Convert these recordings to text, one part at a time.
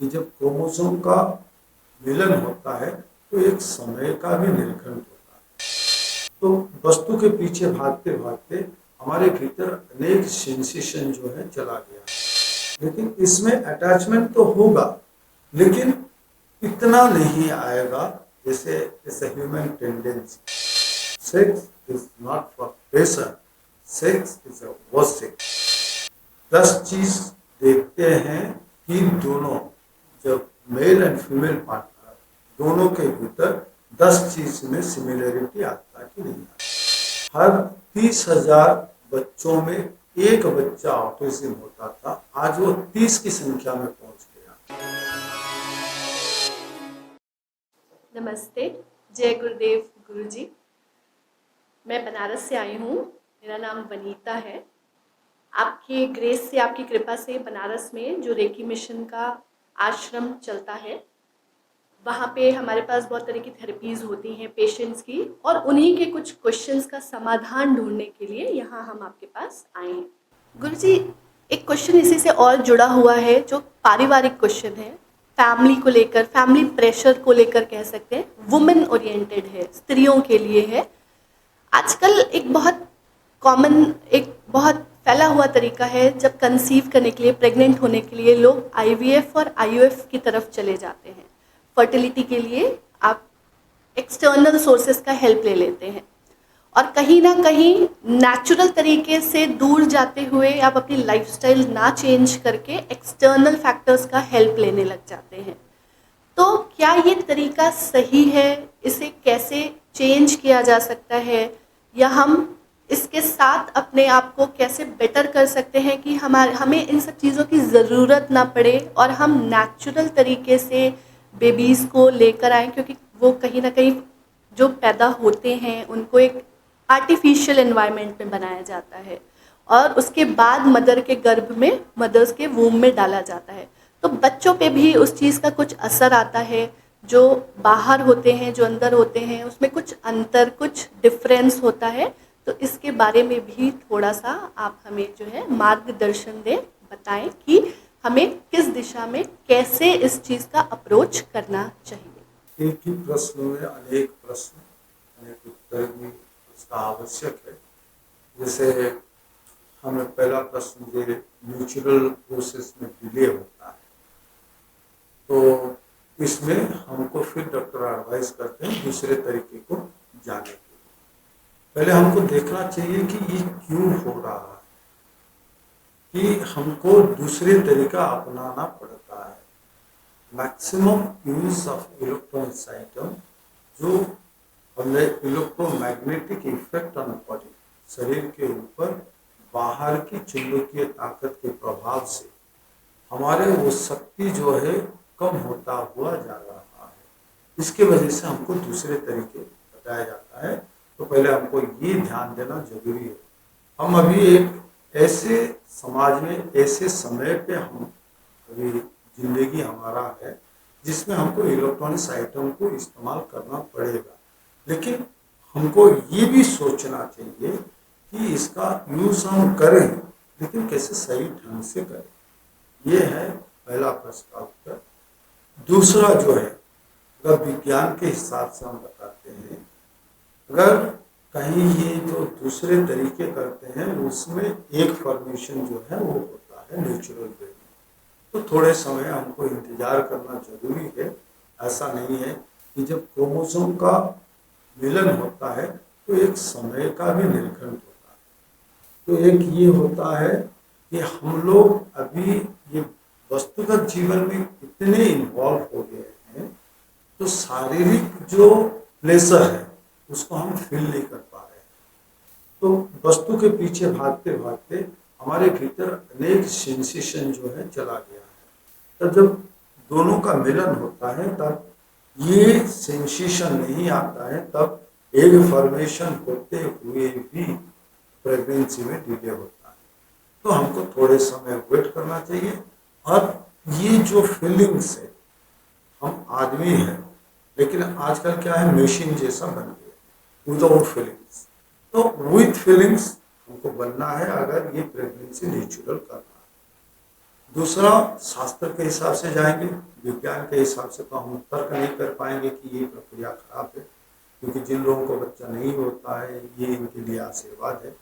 कि जब क्रोमोसोम का मिलन होता है तो एक समय का भी निर्घंट होता है। तो वस्तु के पीछे भागते भागते हमारे भीतर अनेक सेंसेशन जो है चला गया, लेकिन इसमें अटैचमेंट तो होगा, लेकिन इतना नहीं आएगा जैसे it's a human tendency. Sex is not for pleasure, sex is a worship. 10 चीज देखते हैं कि दोनों, जब मेल एंड फीमेल पार्टनर दोनों के भीतर 10 चीज में सिमिलरिटी आता कि नहीं आता। हर 30,000 बच्चों में एक बच्चा ऑटिज्म होता था, आज वो 30 की संख्या में पहुंच गया। नमस्ते, जय गुरुदेव गुरुजी। मैं बनारस से आई हूँ। मेरा नाम वनीता है। आपके ग्रेस से, आपकी कृपा से बनारस में जो रेकी मिशन का आश्रम चलता है, वहाँ पे हमारे पास बहुत तरह की थेरेपीज़ होती हैं पेशेंट्स की, और उन्हीं के कुछ क्वेश्चंस का समाधान ढूंढने के लिए यहाँ हम आपके पास आए हैं। गुरुजी, एक क्वेश्चन इसी से और जुड़ा हुआ है जो पारिवारिक क्वेश्चन है, फैमिली को लेकर, फैमिली प्रेशर को लेकर कह सकते हैं, वुमेन ओरिएंटेड है, स्त्रियों के लिए है। आजकल एक बहुत कॉमन, एक बहुत फैला हुआ तरीका है, जब कंसीव करने के लिए, प्रेग्नेंट होने के लिए लोग आईवीएफ और आईयूएफ की तरफ चले जाते हैं। फर्टिलिटी के लिए आप एक्सटर्नल सोर्सेज का हेल्प ले लेते हैं, और कहीं ना कहीं नेचुरल तरीके से दूर जाते हुए आप अपनी लाइफस्टाइल ना चेंज करके एक्सटर्नल फैक्टर्स का हेल्प लेने लग जाते हैं। तो क्या ये तरीका सही है? इसे कैसे चेंज किया जा सकता है, या हम इसके साथ अपने आप को कैसे बेटर कर सकते हैं कि हमें इन सब चीज़ों की ज़रूरत ना पड़े और हम नेचुरल तरीके से बेबीज़ को लेकर आएँ, क्योंकि वो कहीं ना कहीं जो पैदा होते हैं उनको एक आर्टिफिशियल एनवायरनमेंट में बनाया जाता है, और उसके बाद मदर के गर्भ में, मदर्स के वूम में डाला जाता है। तो बच्चों पे भी उस चीज़ का कुछ असर आता है। जो बाहर होते हैं, जो अंदर होते हैं, उसमें कुछ अंतर, कुछ डिफरेंस होता है। तो इसके बारे में भी थोड़ा सा आप हमें जो है मार्गदर्शन दें, बताएं कि हमें किस दिशा में कैसे इस चीज़ का अप्रोच करना चाहिए। एक ही प्रश्न में अनेक प्रश्न, अनेक उत्तर भी उसका आवश्यक है। जैसे हमें पहला प्रश्न, ये नेचुरल प्रोसेस में डिले होता है, तो इसमें हमको फिर डॉक्टर एडवाइस करते हैं दूसरे तरीके को जाने के लिए। पहले हमको देखना चाहिए कि ये क्यों हो रहा है, कि हमको दूसरे तरीका अपनाना पड़ता है। मैक्सिमम यूज ऑफ इलेक्ट्रोसाइटम, जो इलेक्ट्रोमैग्नेटिक इफेक्ट ऑन बॉडी, शरीर के ऊपर बाहर की चुंबकीय ताकत के प्रभाव से हमारे वो शक्ति जो है कम होता हुआ जा रहा है। इसके वजह से हमको दूसरे तरीके बताया जाता है। तो पहले हमको ये ध्यान देना जरूरी है। हम अभी एक ऐसे समाज में, ऐसे समय पे हम अभी जिंदगी हमारा है जिसमें हमको इलेक्ट्रॉनिक्स आइटम को इस्तेमाल करना पड़ेगा, लेकिन हमको ये भी सोचना चाहिए कि इसका यूज हम करें, लेकिन कैसे सही ढंग से करें। ये है पहला प्रश्न का उत्तर। दूसरा जो है, अगर विज्ञान के हिसाब से हम बताते हैं, अगर कहीं ये जो दूसरे तरीके करते हैं उसमें एक फॉर्मेशन जो है वो होता है नेचुरल वे में, तो थोड़े समय हमको इंतजार करना जरूरी है। ऐसा नहीं है कि जब क्रोमोसोम का मिलन होता है तो एक समय का भी निर्घंट होता है। तो एक ये होता है कि हम लोग अभी ये वस्तुगत जीवन में इतने इन्वॉल्व हो गए हैं, तो शारीरिक जो प्लेजर है उसको हम फील नहीं कर पा रहे हैं। तो वस्तु के पीछे भागते भागते हमारे भीतर अनेक सेंसेशन जो है चला गया है। तब जब दोनों का मिलन होता है तब ये सेंसेशन नहीं आता है, तब एग फॉर्मेशन होते हुए भी प्रेगनेंसी में डिले होता है। तो हमको थोड़े समय वेट करना चाहिए। और ये जो फीलिंग्स है, हम आदमी हैं लेकिन आजकल क्या है, मशीन जैसा बन गया विदाउट फीलिंग्स। तो विथ फीलिंग्स हमको बनना है अगर ये प्रेगनेंसी नेचुरल करना है। दूसरा, शास्त्र के हिसाब से जाएंगे, विज्ञान के हिसाब से तो हम तर्क नहीं कर पाएंगे कि ये प्रक्रिया खराब है, क्योंकि जिन लोगों को बच्चा नहीं होता है ये इनके लिए आशीर्वाद है।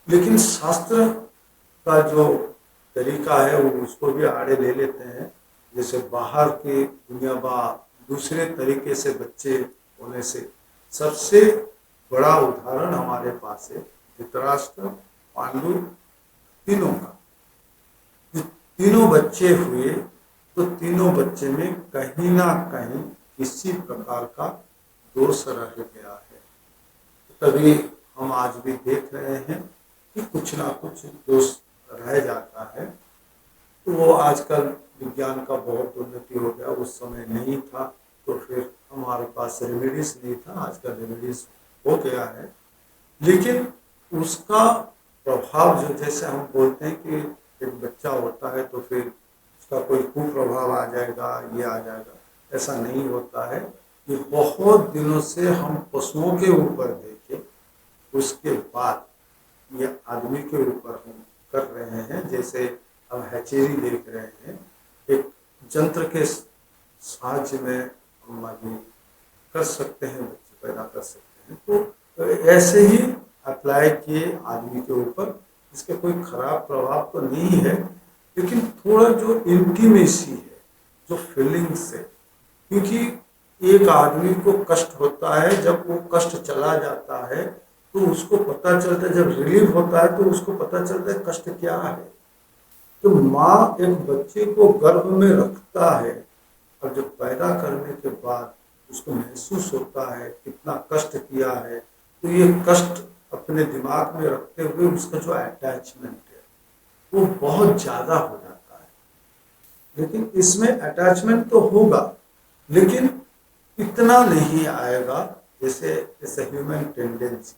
लेकिन शास्त्र का जो तरीका है वो उसको भी आड़े ले लेते हैं। जैसे बाहर की दुनिया दूसरे तरीके से बच्चे होने से सबसे बड़ा उदाहरण हमारे पास है धृतराष्ट्र, पांडु, तीनों का। तीनों बच्चे हुए तो तीनों बच्चे में कहीं ना कहीं किसी प्रकार का दोष रह गया है। तभी हम आज भी देख रहे हैं कि कुछ ना कुछ दोष रह जाता है। तो वो आजकल विज्ञान का बहुत उन्नति हो गया, उस समय नहीं था, तो फिर हमारे पास रेमेडीज नहीं था, आजकल रेमेडीज हो गया है। लेकिन उसका प्रभाव जो, जैसे हम बोलते हैं कि एक बच्चा होता है तो फिर उसका कोई कुप्रभाव आ जाएगा, ये आ जाएगा, ऐसा नहीं होता है। ये बहुत दिनों से हम पशुओं के ऊपर देखे, उसके बाद ये आदमी के ऊपर हम कर रहे हैं। जैसे अब हैचेरी देख रहे हैं, एक यंत्र के साहाय्य में हम आदमी कर सकते हैं, बच्चे पैदा कर सकते हैं। तो ऐसे ही अप्लाई किए आदमी के ऊपर, इसके कोई खराब प्रभाव तो नहीं है, लेकिन थोड़ा जो इंटीमेसी है, जो फीलिंग्स है, क्योंकि एक आदमी को कष्ट होता है, जब वो कष्ट चला जाता है तो उसको पता चलता है, जब रिलीफ होता है तो उसको पता चलता है कष्ट क्या है। तो माँ एक बच्चे को गर्भ में रखता है और जब पैदा करने के बाद उसको महसूस होता है कितना कष्ट किया है, तो ये कष्ट अपने दिमाग में रखते हुए उसका जो अटैचमेंट है वो बहुत ज़्यादा हो जाता है। लेकिन इसमें अटैचमेंट तो होगा, लेकिन इतना नहीं आएगा जैसे ह्यूमन टेंडेंसी।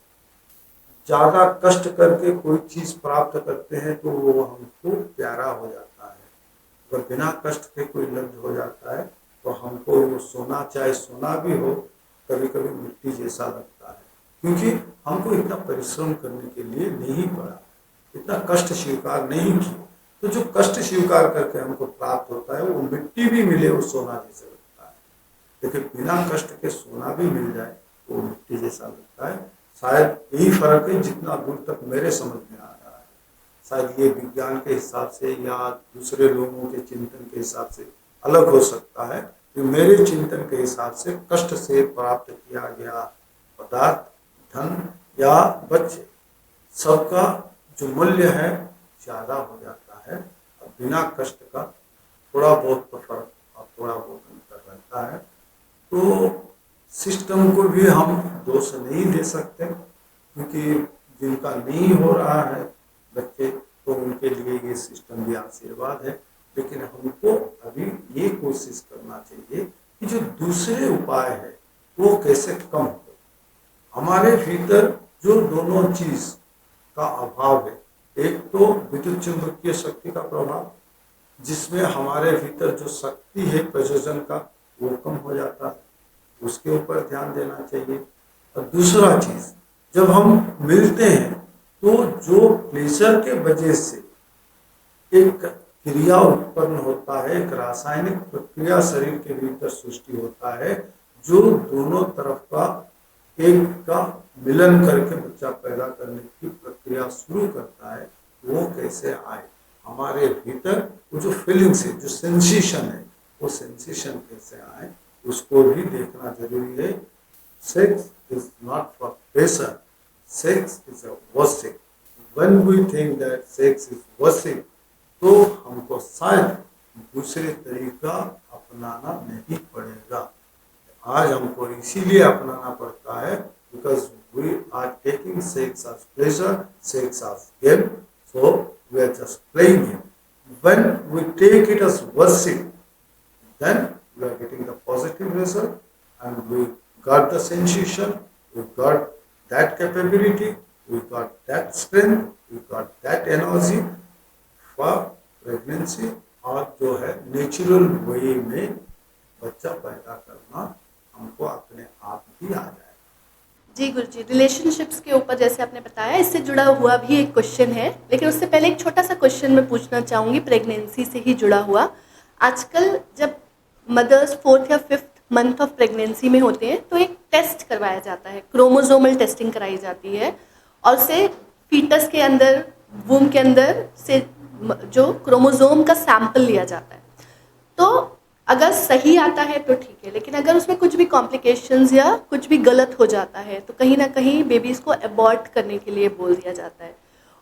ज़्यादा कष्ट करके कोई चीज़ प्राप्त करते हैं तो वो हमको प्यारा हो जाता है। अगर बिना कष्ट के कोई लब्ध हो जाता है तो हमको वो सोना, चाहे सोना भी हो, कभी कभी मिट्टी जैसा लगता है, क्योंकि हमको इतना परिश्रम करने के लिए नहीं पड़ा, इतना कष्ट स्वीकार नहीं किया। तो जो कष्ट स्वीकार करके हमको प्राप्त होता है वो मिट्टी भी मिले वो सोना जैसा लगता है, लेकिन बिना कष्ट के सोना भी मिल जाए वो मिट्टी जैसा लगता है। शायद यही फर्क है जितना दूर तक मेरे समझ में आ रहा है। शायद ये विज्ञान के हिसाब से या दूसरे लोगों के चिंतन के हिसाब से अलग हो सकता है, कि मेरे चिंतन के हिसाब से कष्ट से प्राप्त किया गया पदार्थ, धन या बच्चे, सबका जो मूल्य है ज़्यादा हो जाता है। और बिना कष्ट का थोड़ा बहुत तो फर्क और थोड़ा बहुत अंतर रहता है। तो सिस्टम को भी हम दोष नहीं दे सकते, क्योंकि जिनका नहीं हो रहा है बच्चे, तो उनके लिए ये सिस्टम भी आशीर्वाद है। लेकिन हमको अभी ये कोशिश करना चाहिए कि जो दूसरे उपाय है वो कैसे कम हो। हमारे भीतर जो दोनों चीज़ का अभाव है, एक तो विद्युत चुंबकीय शक्ति का प्रभाव, जिसमें हमारे भीतर जो शक्ति है प्रयोजन का वो कम हो जाता है, उसके ऊपर ध्यान देना चाहिए। और दूसरा चीज़, जब हम मिलते हैं तो जो प्लेजर के वजह से एक क्रिया उत्पन्न होता है, एक रासायनिक प्रक्रिया शरीर के भीतर सृष्टि होता है, जो दोनों तरफ का एक का मिलन करके बच्चा पैदा करने की प्रक्रिया शुरू करता है, वो कैसे आए हमारे भीतर, वो जो फीलिंग्स है, जो सेंसेशन है, वो सेंसेशन कैसे आए, उसको भी देखना जरूरी है। Sex is not for pleasure, sex is a worship. When we think that sex is worship, तो हमको शायद दूसरे तरीका अपनाना नहीं पड़ेगा। आज हमको इसीलिए अपनाना पड़ता है because we are taking sex as pleasure, sex as game, so we are just playing it. When we take it as worship, then we are getting the positive result, and we got the sensation, we got that capability, we got that strength, we got that energy for pregnancy, और जो है natural way में बच्चा पैदा करना हमको अपने आप ही आ जाएगा। जी गुरुजी, रिलेशनशिप्स के ऊपर जैसे आपने बताया, इससे जुड़ा हुआ भी एक क्वेश्चन है, लेकिन उससे पहले एक छोटा सा क्वेश्चन मैं पूछना चाहूँगी प्रेगनेंसी से ही जुड़ा हुआ। आजकल जब मदर्स 4th या 5th मंथ ऑफ प्रेगनेंसी में होते हैं तो एक टेस्ट करवाया जाता है, क्रोमोसोमल टेस्टिंग कराई जाती है, और उससे फीटस के अंदर, वूम के अंदर से जो क्रोमोसोम का सैंपल लिया जाता है। तो अगर सही आता है तो ठीक है, लेकिन अगर उसमें कुछ भी कॉम्प्लिकेशंस या कुछ भी गलत हो जाता है तो कहीं ना कहीं बेबीज़ को अबॉर्ट करने के लिए बोल दिया जाता है,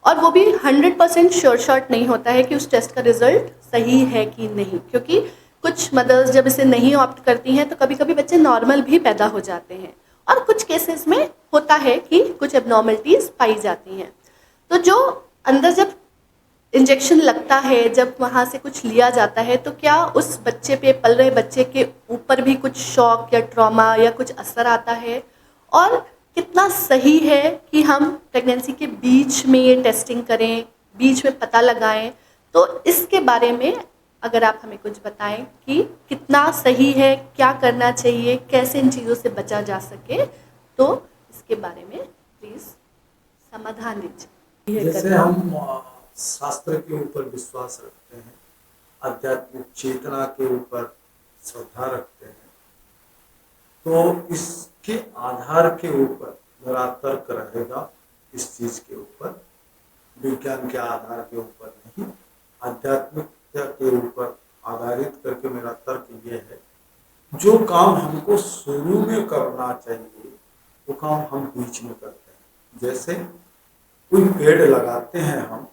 और वो भी 100% श्योर शॉट नहीं होता है कि उस टेस्ट का रिजल्ट सही है कि नहीं, क्योंकि कुछ मदर्स जब इसे नहीं ऑप्ट करती हैं तो कभी कभी बच्चे नॉर्मल भी पैदा हो जाते हैं, और कुछ केसेस में होता है कि कुछ एबनॉर्मलिटीज़ पाई जाती हैं। तो जो अंदर जब इंजेक्शन लगता है, जब वहाँ से कुछ लिया जाता है, तो क्या उस बच्चे पे, पल रहे बच्चे के ऊपर भी कुछ शॉक या ट्रॉमा या कुछ असर आता है, और कितना सही है कि हम प्रेगनेंसी के बीच में ये टेस्टिंग करें, बीच में पता लगाएं? तो इसके बारे में अगर आप हमें कुछ बताएं कि कितना सही है, क्या करना चाहिए, कैसे इन चीज़ों से बचा जा सके, तो इसके बारे में प्लीज़ समाधान दीजिए। जैसे हम शास्त्र के ऊपर विश्वास रखते हैं, आध्यात्मिक चेतना के ऊपर श्रद्धा रखते हैं, तो इसके आधार के ऊपर मेरा तर्क रहेगा, इस चीज के ऊपर, विज्ञान के आधार के ऊपर नहीं, आध्यात्मिकता के ऊपर आधारित करके मेरा तर्क ये है, जो काम हमको शुरू में करना चाहिए वो काम हम बीच में करते हैं। जैसे कोई पेड़ लगाते हैं हम,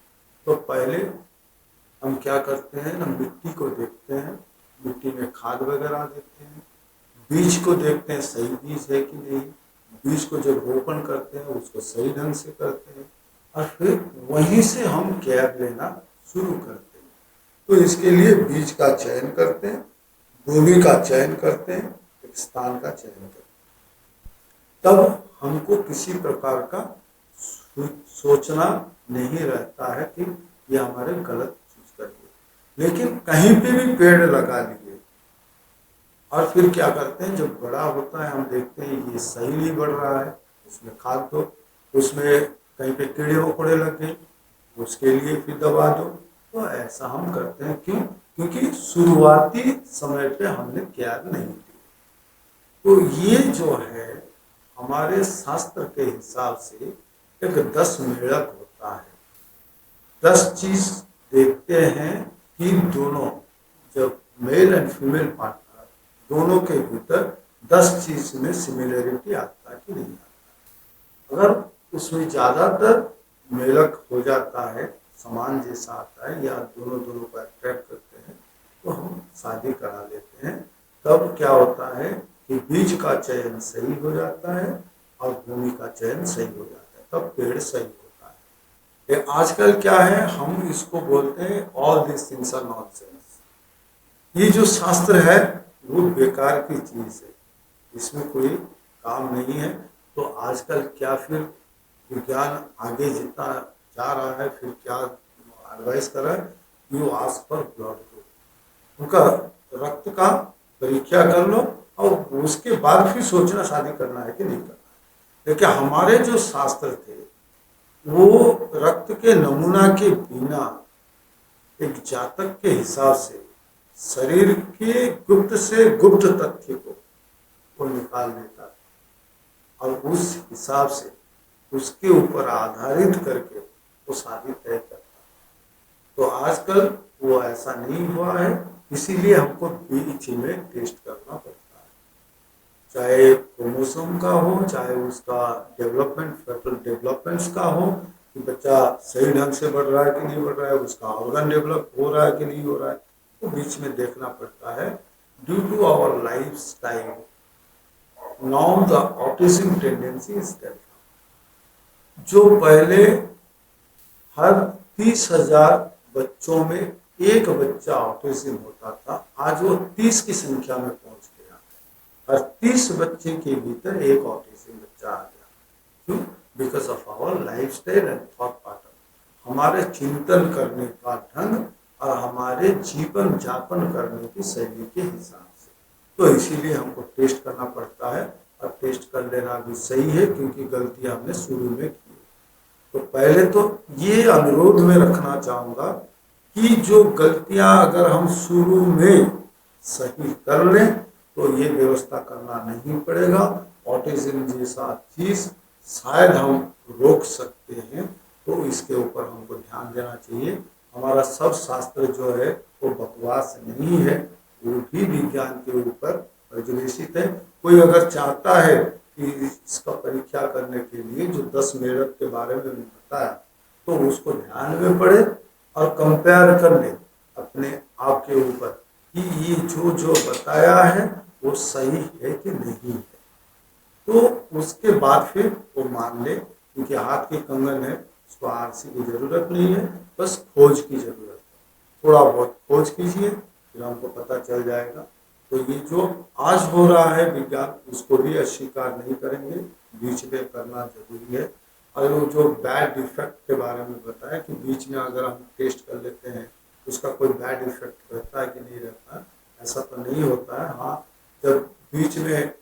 तो पहले हम क्या करते हैं ना, मिट्टी को देखते हैं, मिट्टी में खाद वगैरह देते हैं, बीज को देखते हैं सही बीज है कि नहीं, बीज को जब रोपण करते हैं उसको सही ढंग से करते हैं, और फिर वहीं से हम केयर लेना शुरू करते हैं। तो इसके लिए बीज का चयन करते हैं, भूमि का चयन करते हैं, एक स्थान का चयन करते हैं, तब हमको किसी प्रकार का सोचना नहीं रहता है कि ये हमारे गलत चीज करिए। लेकिन कहीं पे भी पेड़ लगा लिए और फिर क्या करते हैं, जब बड़ा होता है हम देखते हैं ये सही नहीं बढ़ रहा है, उसमें खाद दो, उसमें कहीं पे कीड़े मकोड़े लग गए, उसके लिए फिर दवा दो। तो ऐसा हम करते हैं, क्यों? क्योंकि शुरुआती समय पे हमने केयर नहीं की। तो ये जो है हमारे शास्त्र के हिसाब से एक 10 मेढक होता है, 10 चीज देखते हैं कि दोनों, जब मेल एंड फीमेल पार्टनर दोनों के भीतर 10 चीज में सिमिलरिटी आता कि नहीं आता। अगर उसमें ज्यादातर मेलक हो जाता है, समान जैसा आता है, या दोनों दोनों को अट्रैक्ट करते हैं, तो हम शादी करा लेते हैं। तब क्या होता है कि बीज का चयन सही हो जाता है और भूमि का चयन सही हो जाता है, तब पेड़ सही होता है। ये आजकल क्या है, हम इसको बोलते हैं all this things are nonsense. ये जो शास्त्र है वो बेकार की चीज है, इसमें कोई काम नहीं है। तो आजकल क्या, फिर विज्ञान आगे जितना जा रहा है, फिर क्या एडवाइस कर रहा है, you ask for blood group, उनका रक्त का परीक्षा कर लो और उसके बाद फिर सोचना शादी करना है कि नहीं करना है। लेकिन हमारे जो शास्त्र थे वो रक्त के नमूना के बिना एक जातक के हिसाब से शरीर के गुप्त से गुप्त तथ्य को वो निकाल देता था, और उस हिसाब से उसके ऊपर आधारित करके वो शादी तय करता। तो आजकल वो ऐसा नहीं हुआ है, इसीलिए हमको बीच में टेस्ट करना पड़ता है, चाहे क्रोमोसोम का हो, चाहे उसका डेवलपमेंट, फेटल डेवलपमेंट्स का हो, कि बच्चा सही ढंग से बढ़ रहा है कि नहीं बढ़ रहा है, उसका ऑर्गन डेवलप हो रहा है कि नहीं हो रहा है, तो बीच में देखना पड़ता है। Due to our life style now the autism tendency is develop. जो पहले हर 30,000 बच्चों में एक बच्चा ऑटिज्म होता था, आज वो 30 की संख्या में पहुंच गया। हर 30 बच्चे के भीतर एक ऑटिज्म बच्चा आ गया। क्यों? Because of our life style and thought pattern, हमारे चिंतन करने का ढंग और हमारे जीवन जापन करने की शैली के हिसाब से। तो इसीलिए हमको टेस्ट करना पड़ता है, और टेस्ट कर लेना भी सही है, क्योंकि गलतियां हमने शुरू में की। तो पहले तो ये अनुरोध में रखना चाहूँगा कि जो गलतियां अगर हम शुरू में सही कर लें तो ये व्यवस्था करना नहीं पड़ेगा। ऑटिज्म जैसा चीज शायद हम रोक सकते हैं, तो इसके ऊपर हमको ध्यान देना चाहिए। हमारा सब शास्त्र जो है वो बकवास नहीं है, वो भी विज्ञान के ऊपर परिवेशित है। कोई अगर चाहता है कि इसका परीक्षा करने के लिए जो 10 मिनट के बारे में बताया, तो उसको ध्यान में पड़े और कंपेयर कर ले अपने आप के ऊपर कि ये जो जो बताया है वो सही है कि नहीं है। तो उसके बाद फिर वो मान ले, क्योंकि हाथ के कंगन है, उसको आरसी की जरूरत नहीं है, बस खोज की जरूरत है। थोड़ा बहुत खोज कीजिए, फिर हमको पता चल जाएगा। तो ये जो आज हो रहा है विज्ञान, उसको भी अस्वीकार नहीं करेंगे, बीच में करना जरूरी है। और वो जो बैड इफेक्ट के बारे में बताया कि बीच में अगर हम टेस्ट कर लेते हैं उसका कोई बैड इफेक्ट रहता है कि नहीं रहता है, ऐसा तो नहीं होता है। हाँ, जब बीच में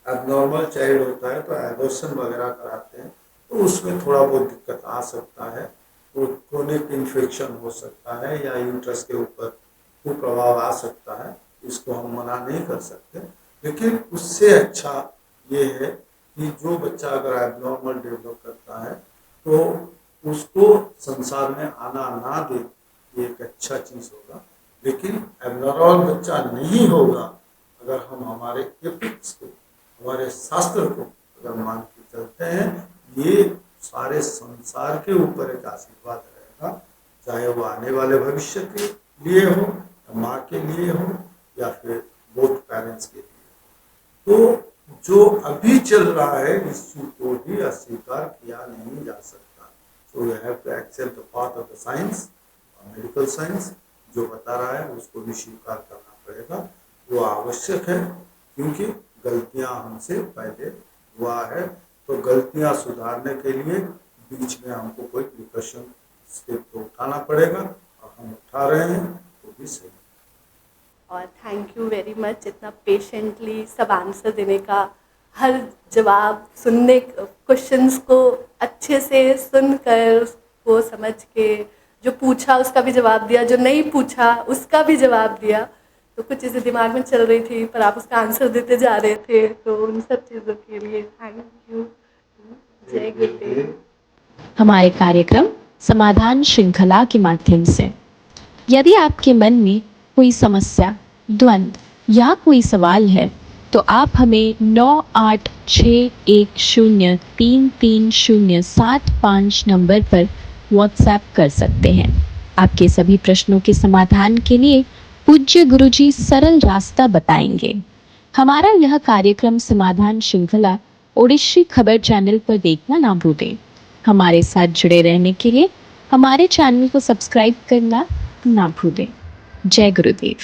एबनॉर्मल चाइल्ड होता है तो एबॉर्शन वगैरह कराते हैं, तो उसमें थोड़ा बहुत दिक्कत आ सकता है। वो क्रोनिक इन्फेक्शन हो सकता है या यूट्रस के ऊपर कुप्रभाव आ सकता है, इसको हम मना नहीं कर सकते। लेकिन उससे अच्छा ये है कि जो बच्चा अगर एबनॉर्मल डेवलप करता है तो उसको संसार में आना ना दे, ये एक अच्छा चीज़ होगा। लेकिन एबनॉर्मल बच्चा नहीं होगा अगर हम हमारे एथिक्स को, हमारे शास्त्र को अगर मान के चलते हैं, ये सारे संसार के ऊपर एक आशीर्वाद रहेगा, चाहे वो आने वाले भविष्य के लिए हो, माँ के लिए हो, या फिर बोथ पेरेंट्स के लिए। तो जो अभी चल रहा है इस चीज को भी अस्वीकार किया नहीं जा सकता। So we have to accept the path of the science, medical science जो बता रहा है उसको भी स्वीकार करना पड़ेगा। वो आवश्यक है, क्योंकि गलतियां हमसे पहले हुआ है। तो गलतियां सुधारने के लिए बीच में हमको कोई प्रिकॉशन स्टेप तो उठाना पड़ेगा, और हम उठा रहे हैं, वो भी सही। और थैंक यू वेरी मच इतना पेशेंटली सब आंसर देने का, हर जवाब सुनने, क्वेश्चंस को अच्छे से सुनकर उसको समझ के, जो पूछा उसका भी जवाब दिया, जो नहीं पूछा उसका भी जवाब दिया। तो कुछ चीज़ें दिमाग में चल रही थी पर आप उसका आंसर देते जा रहे थे, तो उन सब चीज़ों के लिए थैंक यू। जय गुरुदेव। हमारे कार्यक्रम समाधान श्रृंखला के माध्यम से यदि आपके मन में कोई समस्या, द्वंद्व या कोई सवाल है तो आप हमें 9861033075 नंबर पर व्हाट्सएप कर सकते हैं। आपके सभी प्रश्नों के समाधान के लिए पूज्य गुरुजी सरल रास्ता बताएंगे। हमारा यह कार्यक्रम समाधान श्रृंखला ओडिशी खबर चैनल पर देखना ना भूलें। हमारे साथ जुड़े रहने के लिए हमारे चैनल को सब्सक्राइब करना ना भूलें। जय गुरुदेव।